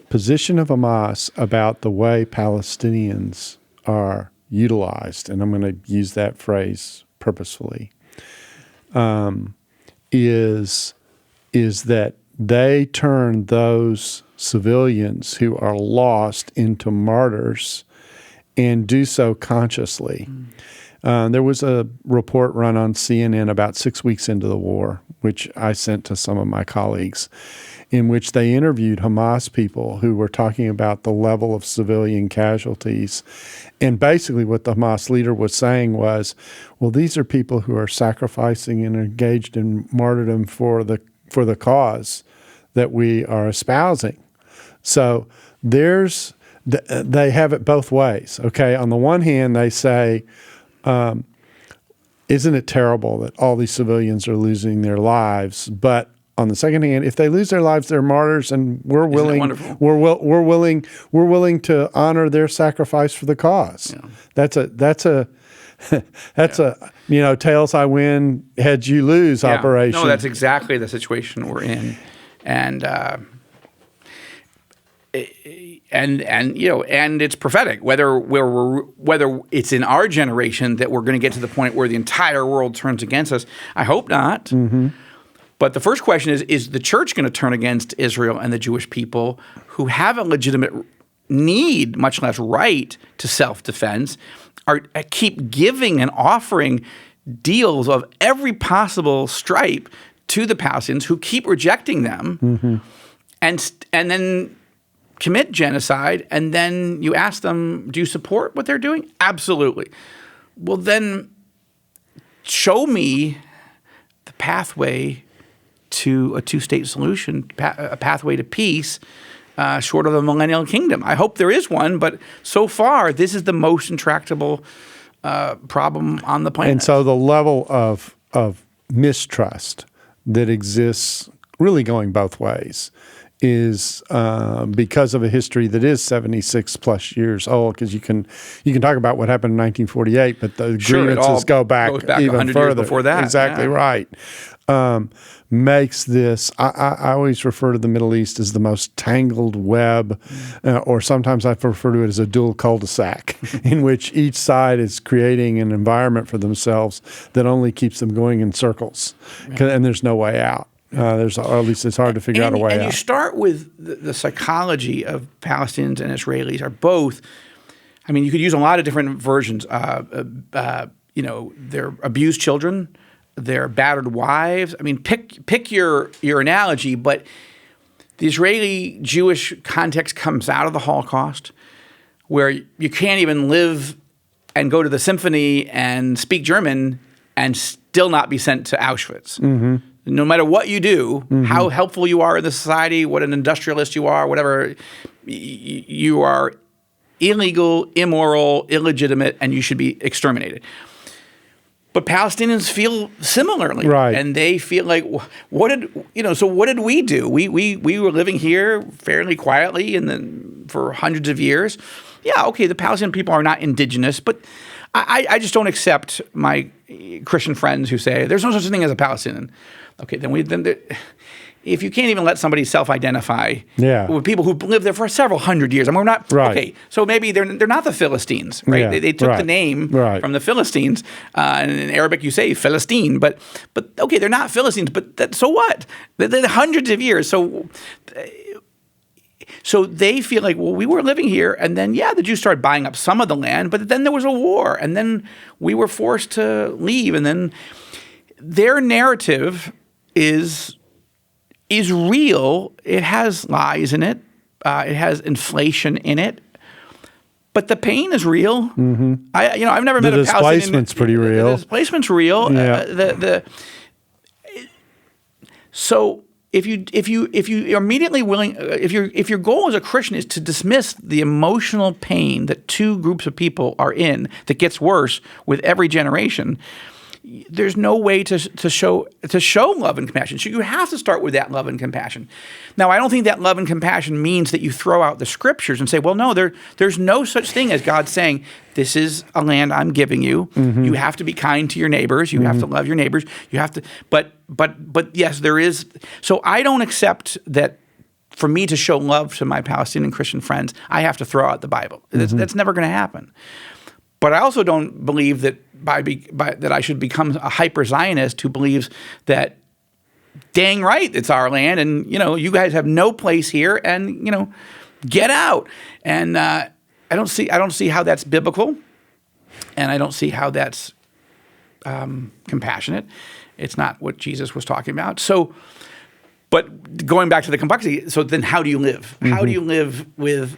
position of Hamas about the way Palestinians are utilized, and I'm going to use that phrase purposefully, is that they turn those civilians who are lost into martyrs and do so consciously. There was a report run on CNN about 6 weeks into the war, which I sent to some of my colleagues, in which they interviewed Hamas people who were talking about the level of civilian casualties. And basically what the Hamas leader was saying was, well, these are people who are sacrificing and engaged in martyrdom for the cause that we are espousing. So they have it both ways, okay? On the one hand, they say, isn't it terrible that all these civilians are losing their lives? But on the second hand, if they lose their lives, they're martyrs, and we're willing to honor their sacrifice for the cause. Yeah. That's a tails I win, heads you lose operation. No, that's exactly the situation we're in, and it's prophetic. Whether it's in our generation that we're going to get to the point where the entire world turns against us, I hope not. But the first question is the church going to turn against Israel and the Jewish people who have a legitimate need, much less right, to self-defense, keep giving and offering deals of every possible stripe to the Palestinians who keep rejecting them, and then commit genocide, and then you ask them, do you support what they're doing? Absolutely. Well, then show me the pathway to a two-state solution, a pathway to peace, short of the millennial kingdom. I hope there is one, but so far, this is the most intractable problem on the planet. And so the level of mistrust that exists, really going both ways, is because of a history that is 76 plus years old. Because you can talk about what happened in 1948, but the grievances go back even 100 further. years before that. Exactly right. Makes this, I always refer to the Middle East as the most tangled web, or sometimes I refer to it as a dual cul-de-sac, in which each side is creating an environment for themselves that only keeps them going in circles, and there's no way out. Or at least it's hard to figure out a way out. And you start with the psychology of Palestinians and Israelis are both. I mean, you could use a lot of different versions. They're abused children, they're battered wives. I mean, pick your analogy, but the Israeli Jewish context comes out of the Holocaust, where you can't even live and go to the symphony and speak German and still not be sent to Auschwitz. Mm-hmm. No matter what you do, how helpful you are in the society, what an industrialist you are, whatever, you are illegal, immoral, illegitimate, and you should be exterminated. But Palestinians feel similarly, right? And they feel like, what did we do? We were living here fairly quietly, and then for hundreds of years. Yeah, okay, the Palestinian people are not indigenous, but I just don't accept my Christian friends who say there's no such thing as a Palestinian. Okay, if you can't even let somebody self-identify with people who lived there for several hundred years, I mean, we're not okay. So maybe they're not the Philistines, right? Yeah, they took the name from the Philistines, and in Arabic you say Philistine, but okay, they're not Philistines. But so what? They're hundreds of years. So they feel like, well, we were living here, and then the Jews started buying up some of the land, but then there was a war, and then we were forced to leave, and then their narrative is real. It has lies in it. It has inflation in it. But the pain is real. Mm-hmm. I've never met a Palestinian. The displacement's pretty real. The displacement's real. Yeah. So if you're immediately willing, if your goal as a Christian is to dismiss the emotional pain that two groups of people are in that gets worse with every generation, there's no way to show love and compassion. So you have to start with that love and compassion. Now, I don't think that love and compassion means that you throw out the scriptures and say, well, no, there's no such thing as God saying, this is a land I'm giving you. Mm-hmm. You have to be kind to your neighbors. You have to love your neighbors. You have to, but yes, there is. So I don't accept that for me to show love to my Palestinian Christian friends, I have to throw out the Bible. Mm-hmm. That's never going to happen. But I also don't believe that that I should become a hyper-Zionist who believes that, dang right, it's our land, and you guys have no place here, and get out. And I don't see how that's biblical, and I don't see how that's compassionate. It's not what Jesus was talking about. So, but going back to the complexity, so then how do you live? Mm-hmm. How do you live with?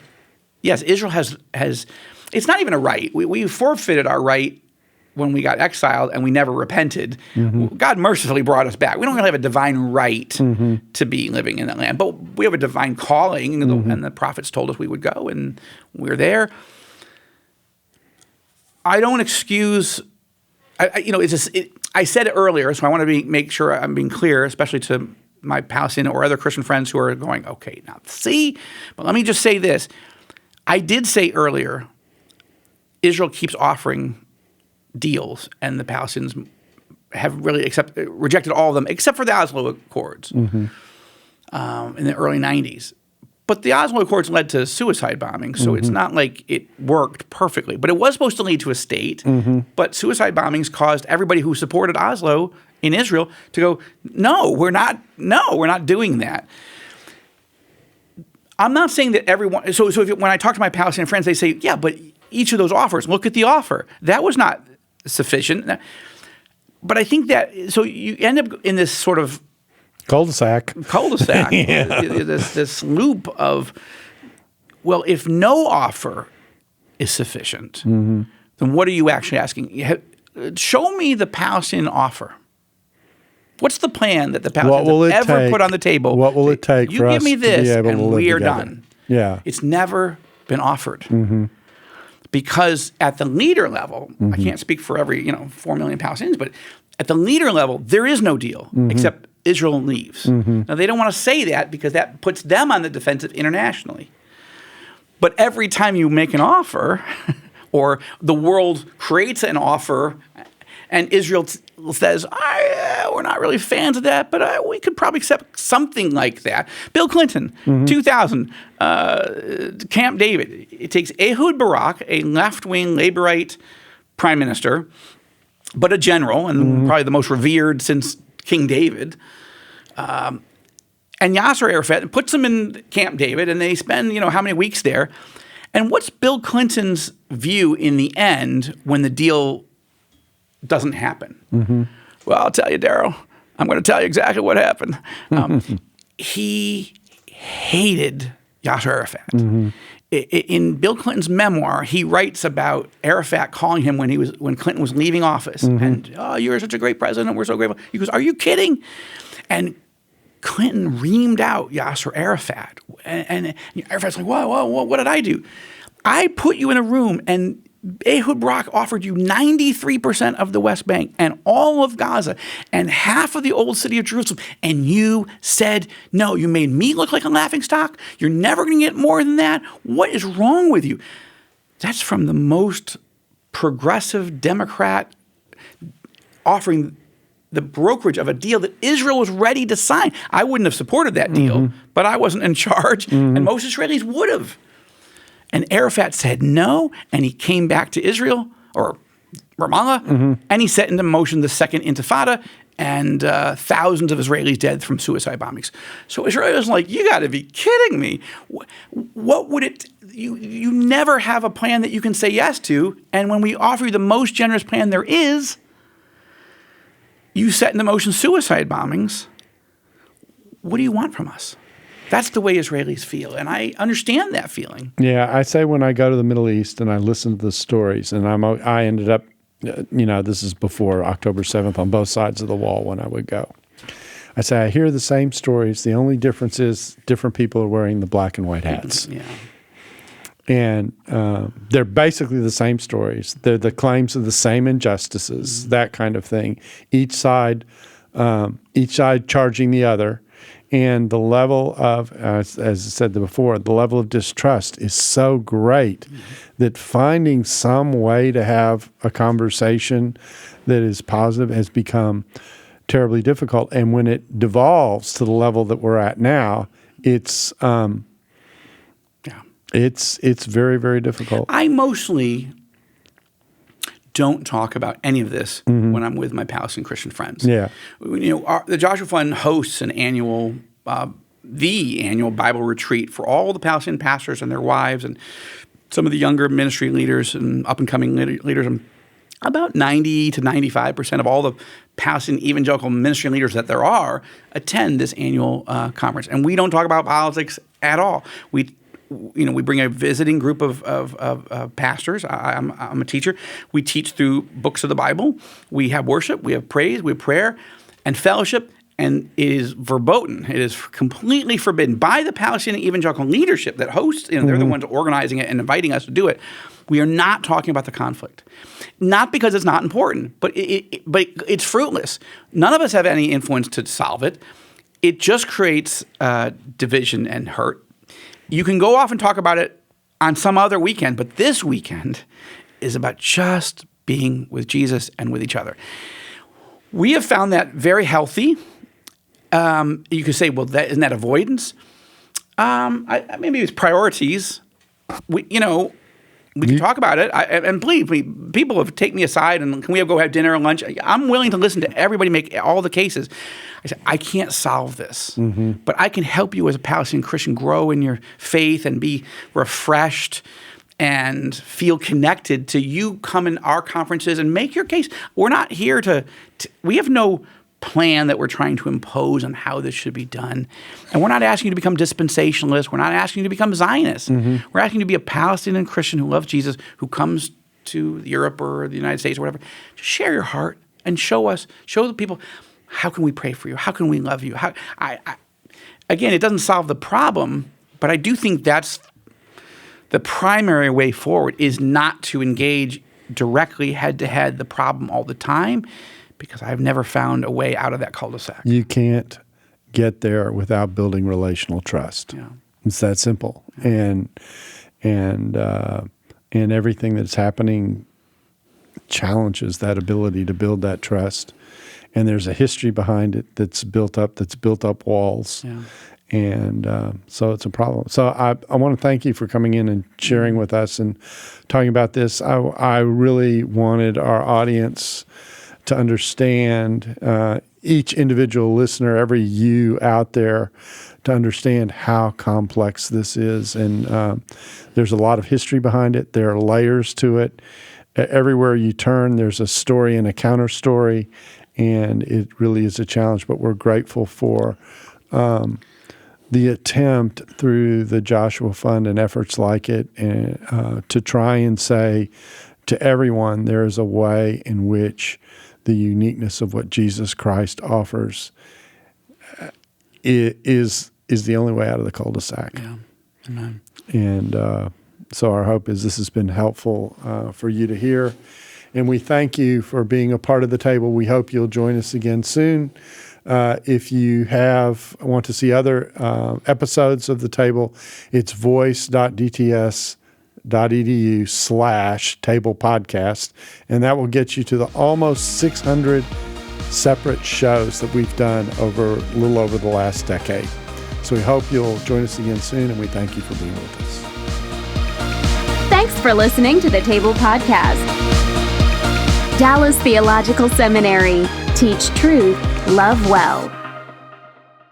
Yes, Israel has. It's not even a right. We forfeited our right when we got exiled, and we never repented. Mm-hmm. God mercifully brought us back. We don't really have a divine right to be living in that land, but we have a divine calling, and the prophets told us we would go, and we're there. I don't excuse. I said it earlier, so I want to make sure I'm being clear, especially to my Palestinian or other Christian friends who are going, okay, now see, but let me just say this. I did say earlier, Israel keeps offering deals, and the Palestinians have really rejected all of them, except for the Oslo Accords in the early 90s. But the Oslo Accords led to suicide bombing, so it's not like it worked perfectly. But it was supposed to lead to a state, but suicide bombings caused everybody who supported Oslo in Israel to go, no, we're not doing that. I'm not saying that everyone – so when I talk to my Palestinian friends, they say, yeah, but each of those offers, look at the offer. That was not sufficient. But I think that – so you end up in this sort of – Cul-de-sac. Yeah. This loop of, well, if no offer is sufficient, then what are you actually asking? Show me the Palestinian offer. What's the plan that the Palestinians have ever put on the table? What will it take for us to be able to live together? You give me this, and we are done. Yeah. It's never been offered. Because at the leader level, I can't speak for every 4 million Palestinians, but at the leader level, there is no deal except Israel leaves. Now, they don't want to say that because that puts them on the defensive internationally. But every time you make an offer or the world creates an offer and Israel says, we're not really fans of that, but we could probably accept something like that. Bill Clinton, 2000, Camp David. It takes Ehud Barak, a left-wing Laborite prime minister, but a general and probably the most revered since King David, and Yasser Arafat, and puts them in Camp David, and they spend how many weeks there. And what's Bill Clinton's view in the end when the deal doesn't happen? Well, I'll tell you, Darrell. I'm going to tell you exactly what happened. He hated Yasser Arafat. In Bill Clinton's memoir, he writes about Arafat calling him when Clinton was leaving office, and you're such a great president. We're so grateful. He goes, "Are you kidding?" And Clinton reamed out Yasser Arafat, and Arafat's like, "Whoa, what did I do? I put you in a room and Ehud Barak offered you 93% of the West Bank and all of Gaza and half of the old city of Jerusalem. And you said, no, you made me look like a laughingstock. You're never going to get more than that. What is wrong with you?" That's from the most progressive Democrat offering the brokerage of a deal that Israel was ready to sign. I wouldn't have supported that deal, but I wasn't in charge, and most Israelis would have. And Arafat said no, and he came back to Israel, or Ramallah, and he set into motion the Second Intifada, and thousands of Israelis dead from suicide bombings. So Israel was like, you got to be kidding me. What would it – you never have a plan that you can say yes to, and when we offer you the most generous plan there is, you set into motion suicide bombings. What do you want from us? That's the way Israelis feel, and I understand that feeling. Yeah, I say when I go to the Middle East and I listen to the stories, and I ended up, this is before October 7th, on both sides of the wall when I would go. I say I hear the same stories. The only difference is different people are wearing the black and white hats. Yeah. And they're basically the same stories. They're the claims of the same injustices, that kind of thing. Each side charging the other. And the level of, as I said before, the level of distrust is so great that finding some way to have a conversation that is positive has become terribly difficult. And when it devolves to the level that we're at now, it's very, very difficult. I mostly don't talk about any of this when I'm with my Palestinian Christian friends. Yeah. The Joshua Fund hosts an annual, the annual Bible retreat for all the Palestinian pastors and their wives and some of the younger ministry leaders and up-and-coming leaders. And about 90 to 95% of all the Palestinian evangelical ministry leaders that there are attend this annual conference. And we don't talk about politics at all. We bring a visiting group of pastors. I'm a teacher. We teach through books of the Bible. We have worship. We have praise. We have prayer and fellowship. And it is verboten. It is completely forbidden by the Palestinian evangelical leadership that hosts. They're the ones organizing it and inviting us to do it. We are not talking about the conflict, not because it's not important, but it's fruitless. None of us have any influence to solve it. It just creates division and hurt. You can go off and talk about it on some other weekend, but this weekend is about just being with Jesus and with each other. We have found that very healthy. You could say, well, isn't that avoidance? Maybe it's priorities. We can talk about it. And believe me, people have taken me aside and can we go have dinner or lunch? I'm willing to listen to everybody make all the cases. I said, I can't solve this, but I can help you as a Palestinian Christian grow in your faith and be refreshed and feel connected to you. Come in our conferences and make your case. We're not here we have no plan that we're trying to impose on how this should be done. And we're not asking you to become dispensationalists. We're not asking you to become Zionists. We're asking you to be a Palestinian Christian who loves Jesus, who comes to Europe or the United States or whatever. Just share your heart and show the people. How can we pray for you? How can we love you? Again, it doesn't solve the problem, but I do think that's the primary way forward is not to engage directly head-to-head the problem all the time, because I've never found a way out of that cul-de-sac. You can't get there without building relational trust. Yeah. It's that simple. Yeah. And everything that's happening challenges that ability to build that trust. And there's a history behind it that's built up walls. Yeah. And so it's a problem. So I want to thank you for coming in and sharing with us and talking about this. I really wanted our audience to understand, each individual listener, every you out there, to understand how complex this is. And there's a lot of history behind it. There are layers to it. Everywhere you turn, there's a story and a counter story, and it really is a challenge. But we're grateful for the attempt through the Joshua Fund and efforts like it to try and say to everyone there is a way in which the uniqueness of what Jesus Christ offers is the only way out of the cul-de-sac. Yeah. Amen. And so our hope is this has been helpful for you to hear. And we thank you for being a part of the table. We hope you'll join us again soon. If you want to see other episodes of the table, it's voice.dts.edu/table podcast, and that will get you to the almost 600 separate shows that we've done a little over the last decade. So we hope you'll join us again soon, and we thank you for being with us. Thanks for listening to the Table Podcast. Dallas Theological Seminary. Teach truth, love well.